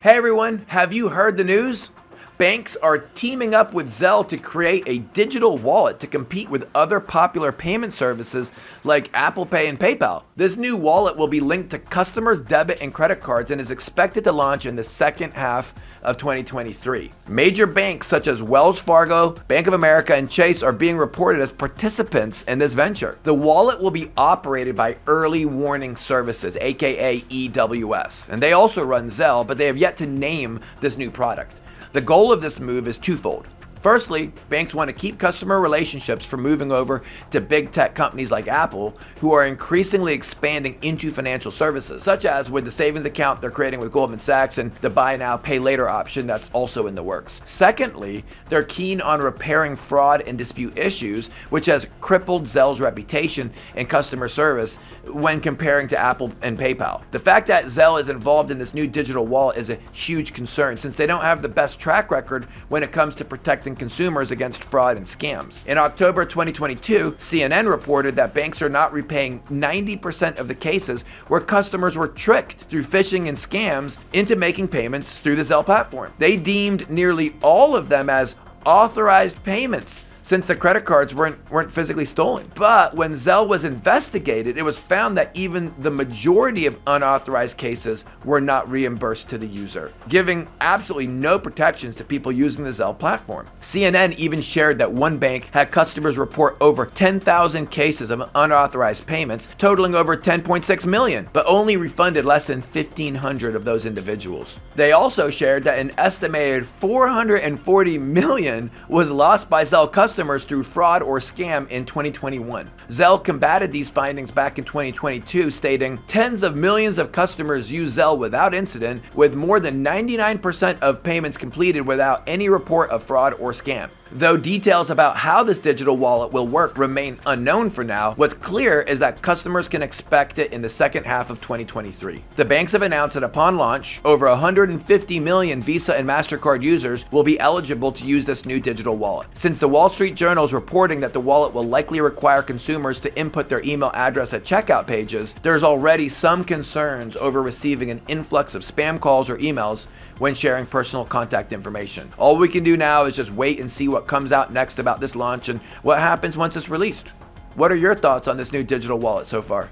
Hey everyone, have you heard the news? Banks are teaming up with Zelle to create a digital wallet to compete with other popular payment services like Apple Pay and PayPal. This new wallet will be linked to customers' debit and credit cards and is expected to launch in the second half of 2023. Major banks such as Wells Fargo, Bank of America, and Chase are being reported as participants in this venture. The wallet will be operated by Early Warning Services, aka EWS, and they also run Zelle, but they have yet to name this new product. The goal of this move is twofold. Firstly, banks want to keep customer relationships from moving over to big tech companies like Apple, who are increasingly expanding into financial services, such as with the savings account they're creating with Goldman Sachs and the buy now, pay later option that's also in the works. Secondly, they're keen on repairing fraud and dispute issues, which has crippled Zelle's reputation and customer service when comparing to Apple and PayPal. The fact that Zelle is involved in this new digital wallet is a huge concern, since they don't have the best track record when it comes to protecting consumers against fraud and scams. In October 2022, CNN reported that banks are not repaying 90% of the cases where customers were tricked through phishing and scams into making payments through the Zelle platform. They deemed nearly all of them as authorized payments, since the credit cards weren't physically stolen. But when Zelle was investigated, it was found that even the majority of unauthorized cases were not reimbursed to the user, giving absolutely no protections to people using the Zelle platform. CNN even shared that one bank had customers report over 10,000 cases of unauthorized payments, totaling over 10.6 million, but only refunded less than 1,500 of those individuals. They also shared that an estimated 440 million was lost by Zelle customers through fraud or scam in 2021. Zelle combated these findings back in 2022, stating, "Tens of millions of customers use Zelle without incident, with more than 99% of payments completed without any report of fraud or scam." Though details about how this digital wallet will work remain unknown for now, what's clear is that customers can expect it in the second half of 2023. The banks have announced that upon launch, over 150 million Visa and MasterCard users will be eligible to use this new digital wallet. Since the Wall Street Journal is reporting that the wallet will likely require consumers to input their email address at checkout pages, there's already some concerns over receiving an influx of spam calls or emails when sharing personal contact information. All we can do now is just wait and see what comes out next about this launch and what happens once it's released. What are your thoughts on this new digital wallet so far?